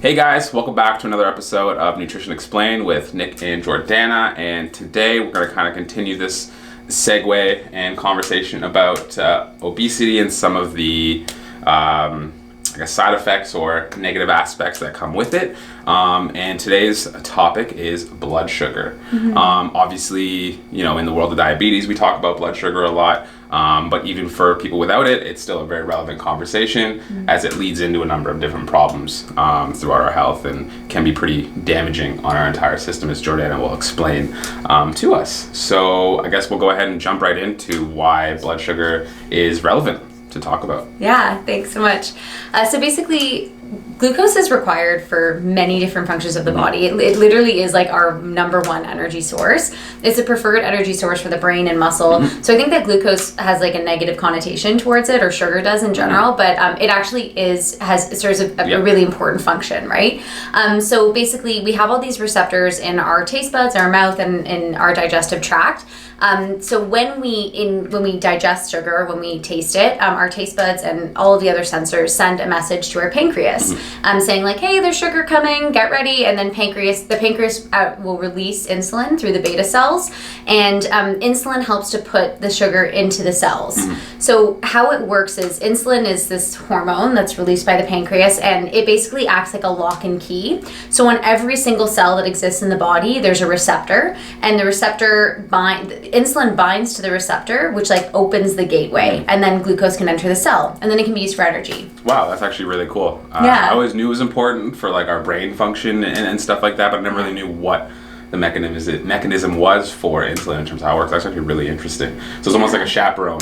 Hey guys, welcome back to another episode of Nutrition Explained with Nick and Jiordana, and today we're going to kind of continue this segue and conversation about obesity and some of the side effects or negative aspects that come with it. And today's topic is blood sugar. Obviously, in the world of diabetes, we talk about blood sugar a lot. But even for people without it, it's still a very relevant conversation as it leads into a number of different problems throughout our health and can be pretty damaging on our entire system, as Jiordana will explain to us. So I guess we'll go ahead and jump right into why blood sugar is relevant to talk about. Yeah, thanks so much. So basically, glucose is required for many different functions of the body. It literally is like our number one energy source. It's a preferred energy source for the brain and muscle. So I think that glucose has like a negative connotation towards it, or sugar does in general, but it actually serves a really important function, right? So basically, we have all these receptors in our taste buds, our mouth, and in our digestive tract. So when we digest sugar, when we taste it, our taste buds and all of the other sensors send a message to our pancreas, saying like, hey, there's sugar coming, get ready. And then the pancreas will release insulin through the beta cells, and insulin helps to put the sugar into the cells. So how it works is insulin is this hormone that's released by the pancreas, and it basically acts like a lock and key. So on every single cell that exists in the body, there's a receptor, and the receptor insulin binds to the receptor, which like opens the gateway, and then glucose can enter the cell, and then it can be used for energy. Wow, that's actually really cool. Yeah. I always knew it was important for like our brain function and stuff like that, but I never really knew what the mechanism was for insulin in terms of how it works. That's actually really interesting. So it's almost like a chaperone,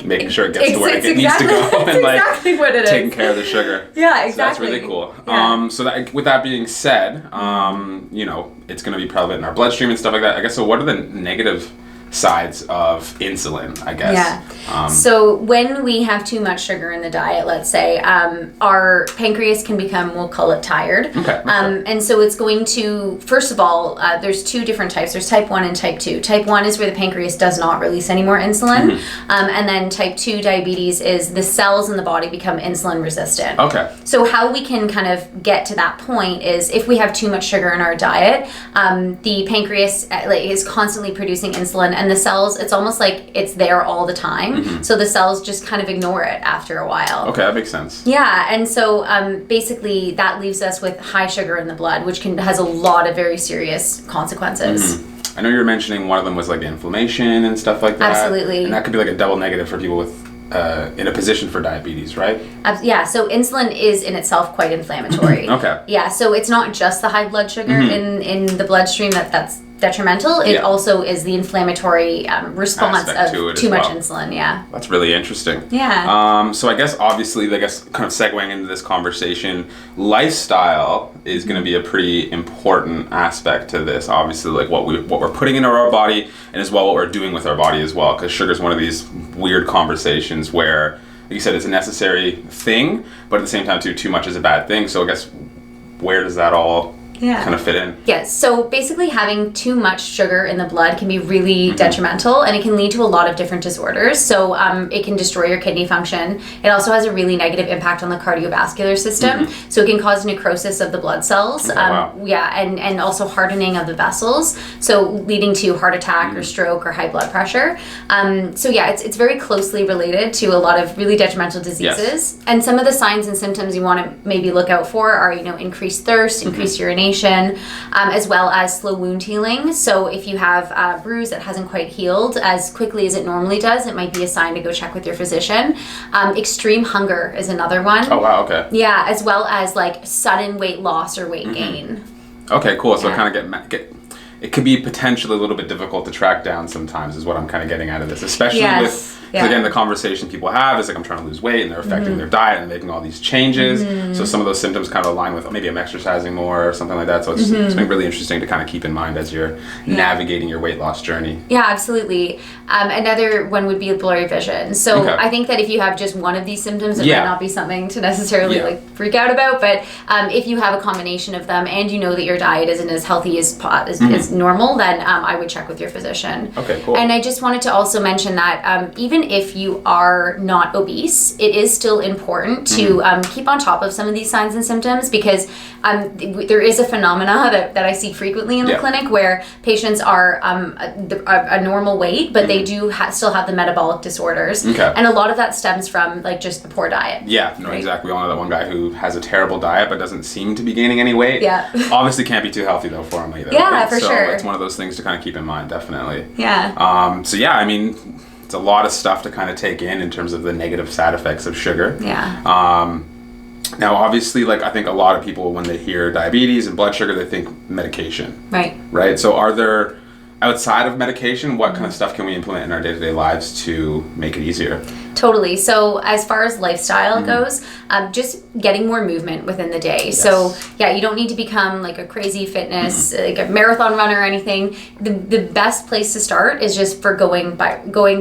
making sure it gets to where it needs to go, and like exactly what it taking is. care of the sugar. Yeah, exactly. So that's really cool. Yeah. So that, with that being said, it's going to be prevalent in our bloodstream and stuff like that. I guess, so what are the negative sides of insulin, I guess? Yeah. So when we have too much sugar in the diet, let's say, our pancreas can become, we'll call it tired. Okay. And so it's going to, first of all, there's two different types. There's type 1 and type 2. Type 1 is where the pancreas does not release any more insulin. And then type 2 diabetes is the cells in the body become insulin resistant. Okay. So how we can kind of get to that point is if we have too much sugar in our diet, the pancreas is constantly producing insulin, and the cells, it's almost like it's there all the time. So the cells just kind of ignore it after a while. Okay, that makes sense. Yeah, and so basically that leaves us with high sugar in the blood, which has a lot of very serious consequences. I know you were mentioning one of them was like inflammation and stuff like that. Absolutely. And that could be like a double negative for people with in a position for diabetes, right? Yeah, so insulin is in itself quite inflammatory. Okay. Yeah, so it's not just the high blood sugar in the bloodstream that's detrimental. It also is the inflammatory response Aspect of too much insulin. Yeah. That's really interesting. Yeah. So I guess obviously, kind of segueing into this conversation, lifestyle is going to be a pretty important aspect to this. Obviously, like what we're putting into our body, and as well what we're doing with our body as well. Because sugar is one of these weird conversations where, like you said, it's a necessary thing, but at the same time, too much is a bad thing. So I guess where does that all kind of fit in? Yes, so basically having too much sugar in the blood can be really detrimental, and it can lead to a lot of different disorders. So it can destroy your kidney function. It also has a really negative impact on the cardiovascular system. So it can cause necrosis of the blood cells. Yeah, and also hardening of the vessels, so leading to heart attack or stroke or high blood pressure. So yeah, it's very closely related to a lot of really detrimental diseases. Yes. And some of the signs and symptoms you want to maybe look out for are, increased thirst, increased urination, as well as slow wound healing. So if you have a bruise that hasn't quite healed as quickly as it normally does, it might be a sign to go check with your physician. Extreme hunger is another one. Oh, wow, okay. Yeah, as well as like sudden weight loss or weight gain. Okay, cool. So kind of it could be potentially a little bit difficult to track down sometimes, is what I'm kind of getting out of this, especially with, again, the conversation people have is like, I'm trying to lose weight, and they're affecting their diet and making all these changes. So some of those symptoms kind of align with, maybe I'm exercising more or something like that. So it's been really interesting to kind of keep in mind as you're navigating your weight loss journey. Yeah, absolutely. Another one would be blurry vision. So I think that if you have just one of these symptoms, it might not be something to necessarily like freak out about. But if you have a combination of them, and you know that your diet isn't as healthy as is normal, then I would check with your physician. Okay, cool. And I just wanted to also mention that even if you are not obese, it is still important to keep on top of some of these signs and symptoms, because there is a phenomena that I see frequently in the clinic where patients are a normal weight, but they do still have the metabolic disorders. Okay. And a lot of that stems from like just a poor diet. Yeah, no, exactly. We all know that one guy who has a terrible diet but doesn't seem to be gaining any weight. Yeah. Obviously can't be too healthy though for him either. Yeah, right? for so sure. it's one of those things to kind of keep in mind, definitely. Yeah. So yeah, I mean, it's a lot of stuff to kind of take in terms of the negative side effects of sugar. Yeah. Now, obviously, like I think a lot of people, when they hear diabetes and blood sugar, they think medication. Right. Right. So are there, outside of medication, what kind of stuff can we implement in our day-to-day lives to make it easier? Totally. So as far as lifestyle goes, just getting more movement within the day. Yes. So yeah, you don't need to become like a crazy fitness, like a marathon runner or anything. The best place to start is just for going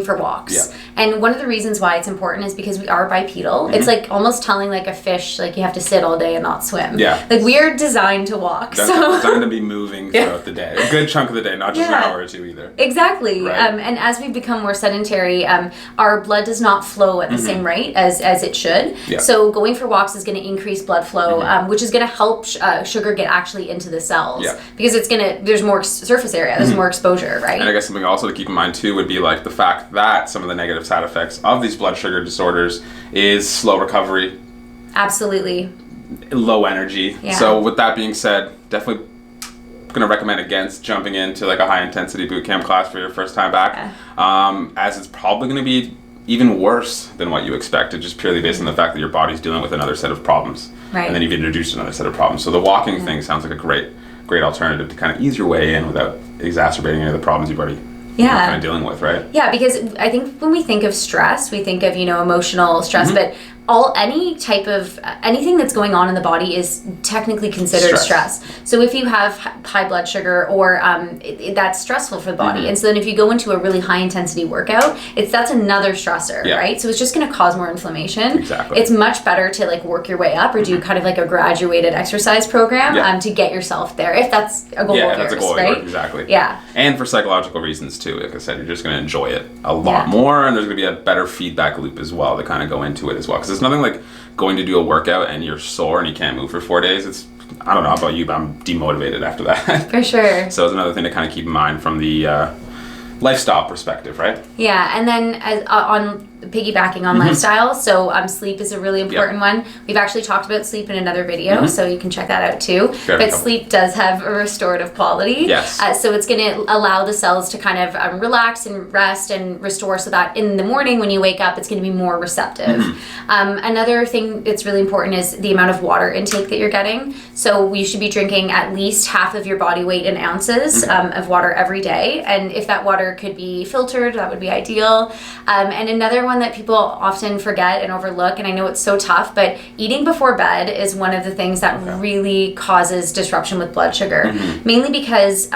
for walks. Yeah. And one of the reasons why it's important is because we are bipedal. It's like almost telling like a fish, like you have to sit all day and not swim. Yeah. Like we are designed to walk. Designed to be moving throughout the day. A good chunk of the day, not just an hour or two either. Exactly. Right. And as we become more sedentary, our blood does not flow at the same rate as it should. Yeah. So going for walks is going to increase blood flow, which is going to help sugar get actually into the cells. Yeah. Because there's more surface area, there's more exposure, right? And I guess something also to keep in mind too would be like the fact that some of the negative side effects of these blood sugar disorders is slow recovery, Absolutely. low energy. Yeah. So with that being said, definitely going to recommend against jumping into like a high intensity boot camp class for your first time back, as it's probably going to be even worse than what you expected, just purely based on the fact that your body's dealing with another set of problems. Right. And then you've introduced another set of problems. So the walking thing sounds like a great alternative to kind of ease your way in without exacerbating any of the problems you've already kind of dealing with, right? Yeah, because I think when we think of stress, we think of, emotional stress, but anything that's going on in the body is technically considered stress. So if you have high blood sugar or that's stressful for the body. And so then if you go into a really high intensity workout, that's another stressor, right? So it's just going to cause more inflammation. Exactly. It's much better to like work your way up or do kind of like a graduated exercise program to get yourself there, if that's a goal of yours, that's a goal, right? Exactly. Yeah. And for psychological reasons too. Like I said, you're just going to enjoy it a lot more, and there's going to be a better feedback loop as well to kind of go into it as well. Because it's nothing like going to do a workout and you're sore and you can't move for 4 days. I don't know about you, but I'm demotivated after that. For sure. So it's another thing to kind of keep in mind from the lifestyle perspective, right? Yeah, and then on piggybacking on lifestyle, so sleep is a really important one. We've actually talked about sleep in another video, so you can check that out too. But sleep does have a restorative quality. Yes. So it's going to allow the cells to kind of relax and rest and restore, so that in the morning when you wake up, it's going to be more receptive. Another thing that's really important is the amount of water intake that you're getting. So you should be drinking at least half of your body weight in ounces of water every day. And if that water could be filtered, that would be ideal. And another one that people often forget and overlook, and I know it's so tough, but eating before bed is one of the things that really causes disruption with blood sugar. Mainly because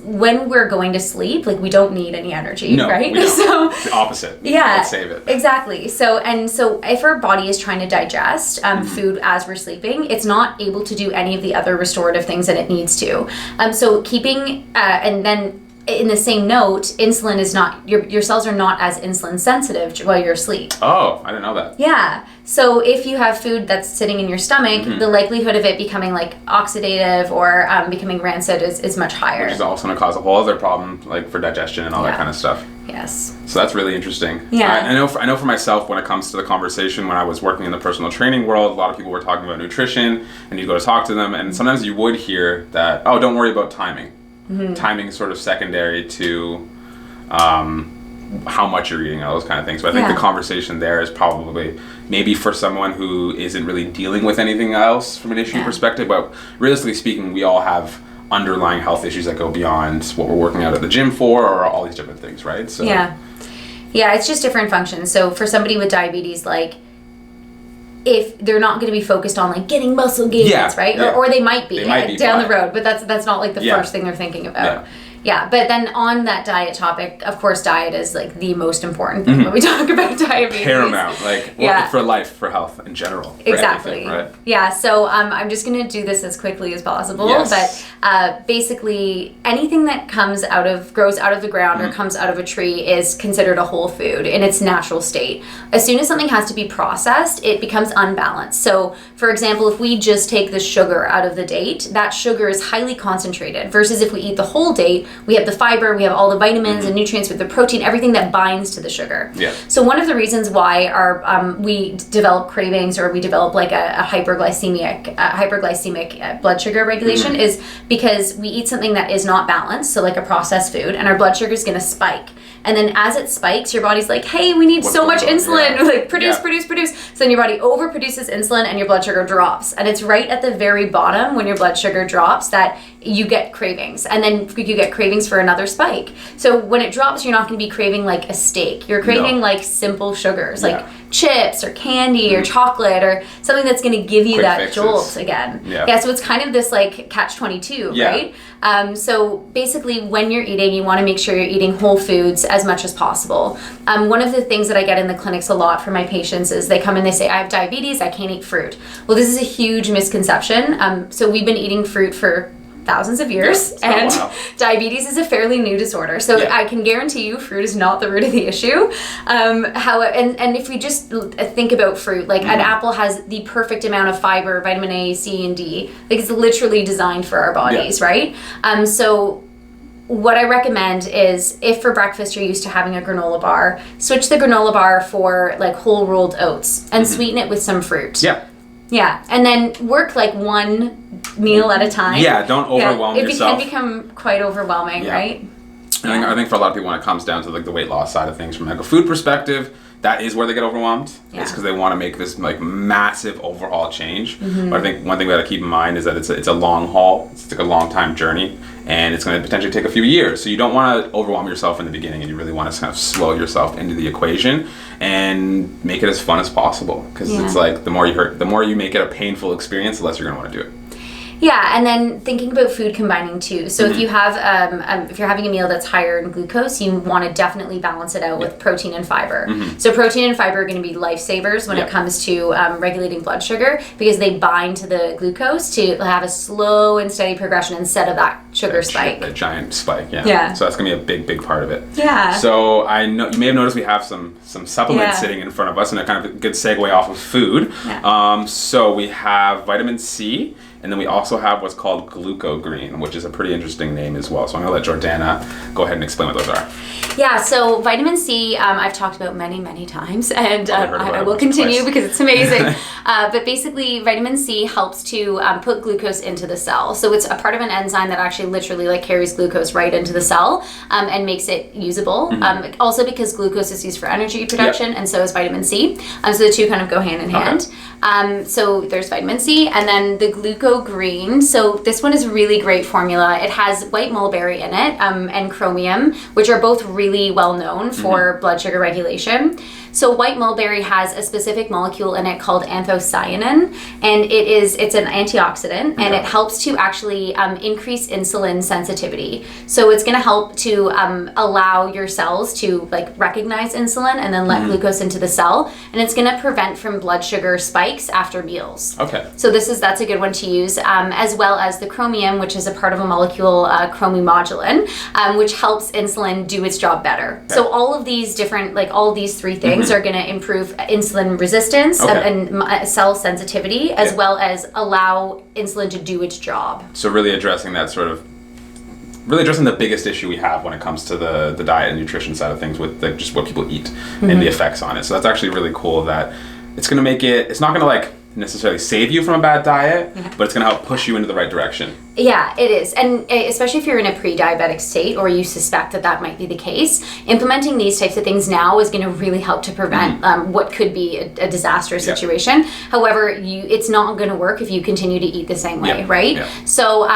when we're going to sleep, like we don't need any energy, right? We don't. So it's the opposite. Yeah, Let's save it. Exactly. So if our body is trying to digest food as we're sleeping, it's not able to do any of the other restorative things that it needs to. So keeping and then in the same note, insulin is not, your cells are not as insulin sensitive while you're asleep. Oh, I didn't know that. Yeah. So if you have food that's sitting in your stomach, the likelihood of it becoming like oxidative or becoming rancid is much higher. Which is also going to cause a whole other problem, like for digestion and all that kind of stuff. Yes. So that's really interesting. Yeah. I know for myself, when it comes to the conversation, when I was working in the personal training world, a lot of people were talking about nutrition, and you go to talk to them, and sometimes you would hear that, oh, don't worry about timing. Timing is sort of secondary to how much you're eating, all those kind of things. But I think the conversation there is probably maybe for someone who isn't really dealing with anything else from an issue perspective. But realistically speaking, we all have underlying health issues that go beyond what we're working out at the gym for, or all these different things, right? So yeah, it's just different functions. So for somebody with diabetes, like, if they're not going to be focused on like getting muscle gains, right? Or they might be, down the road, but that's not like the first thing they're thinking about. Yeah, but then on that diet topic, of course, diet is like the most important thing when we talk about diabetes. Paramount, like for life, for health in general. Exactly. Right? Yeah, so I'm just going to do this as quickly as possible. Yes. But basically, anything that grows out of the ground or comes out of a tree is considered a whole food in its natural state. As soon as something has to be processed, it becomes unbalanced. So, for example, if we just take the sugar out of the date, that sugar is highly concentrated, versus if we eat the whole date, we have the fiber, we have all the vitamins and nutrients with the protein, everything that binds to the sugar. Yeah. So one of the reasons why we develop cravings or we develop like a hyperglycemic blood sugar regulation is because we eat something that is not balanced, so like a processed food, and our blood sugar is going to spike. And then as it spikes, your body's like, hey, we need so much insulin. Like, produce. So then your body overproduces insulin and your blood sugar drops. And it's right at the very bottom when your blood sugar drops that you get cravings. And then you get cravings for another spike. So when it drops, you're not going to be craving like a steak. You're craving like simple sugars, like chips or candy or chocolate or something that's going to give you that jolt again. Yeah, so it's kind of this like catch-22, right? So basically when you're eating, you want to make sure you're eating whole foods as much as possible. One of the things that I get in the clinics a lot for my patients is they come and they say, I have diabetes, I can't eat fruit. Well, this is a huge misconception. So we've been eating fruit for thousands of years, and diabetes is a fairly new disorder. So I can guarantee you fruit is not the root of the issue. And if we just think about fruit, like an apple has the perfect amount of fiber, vitamin A, C, and D. Like it's literally designed for our bodies, right? So what I recommend is if for breakfast you're used to having a granola bar, switch the granola bar for like whole rolled oats and sweeten it with some fruit. Yeah, and then work like one meal at a time. Yeah, don't overwhelm yourself. It can become quite overwhelming, right? I think for a lot of people when it comes down to like the weight loss side of things from like a food perspective, that is where they get overwhelmed. It's because they want to make this like massive overhaul change. But I think one thing we got to keep in mind is that it's a long haul. It's like a long time journey, and it's going to potentially take a few years. So you don't want to overwhelm yourself in the beginning, and you really want to kind of slow yourself into the equation and make it as fun as possible. Because it's like the more you make it a painful experience, the less you're going to want to do it. Yeah, and then thinking about food combining too. So if you have, if you're having a meal that's higher in glucose, you want to definitely balance it out with protein and fiber. So protein and fiber are going to be lifesavers when it comes to regulating blood sugar, because they bind to the glucose to have a slow and steady progression instead of that sugar spike. That giant spike, yeah. So that's going to be a big part of it. Yeah. So I know you may have noticed we have some supplements sitting in front of us, and a kind of a good segue off of food. So we have vitamin C. And then we also have what's called glucogreen, which is a pretty interesting name as well. So I'm going to let Jiordana go ahead and explain what those are. Yeah, so vitamin C, I've talked about many, many times, and I will continue because it's amazing. But basically, vitamin C helps to put glucose into the cell. So it's a part of an enzyme that actually literally like carries glucose right into the cell and makes it usable. Also because glucose is used for energy production, and so is vitamin C. So the two kind of go hand in hand. So there's vitamin C, and then the glucogreen. So this one is a really great formula. It has white mulberry in it and chromium, which are both really well known for blood sugar regulation. So white mulberry has a specific molecule in it called anthocyanin, and it's an antioxidant, and it helps to actually increase insulin sensitivity. So it's going to help to allow your cells to like recognize insulin and then let glucose into the cell, and it's going to prevent from blood sugar spikes after meals. So that's a good one to use, as well as the chromium, which is a part of a molecule chromimodulin, which helps insulin do its job better. So all of these different, like all these three things are going to improve insulin resistance and cell sensitivity, as well as allow insulin to do its job. So really addressing the biggest issue we have when it comes to the diet and nutrition side of things with just what people eat and the effects on it. So that's actually really cool that it's going to make it, it's not going to like necessarily save you from a bad diet, but it's going to help push you into the right direction. Yeah, it is. And especially if you're in a pre-diabetic state or you suspect that might be the case, implementing these types of things now is going to really help to prevent what could be a disastrous situation. However, it's not going to work if you continue to eat the same way, right? So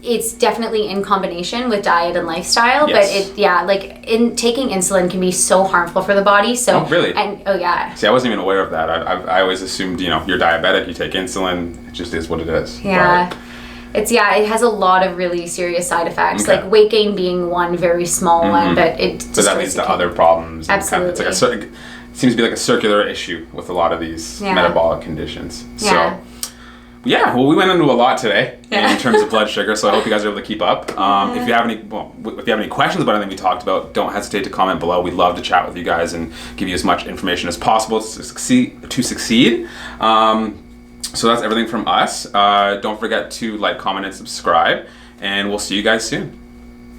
it's definitely in combination with diet and lifestyle, but taking insulin can be so harmful for the body. So really? See, I wasn't even aware of that. I always assumed, you're diabetic, you take insulin, it just is what it is. Yeah. it has a lot of really serious side effects, Okay. like weight gain being one very small one, but it So that leads to other problems. Absolutely. It's like it seems to be like a circular issue with a lot of these metabolic conditions. Yeah. So, yeah, well, we went into a lot today in terms of blood sugar, so I hope you guys are able to keep up. If you have any questions about anything we talked about, don't hesitate to comment below. We'd love to chat with you guys and give you as much information as possible to succeed. So that's everything from us. Don't forget to like, comment, and subscribe, and we'll see you guys soon.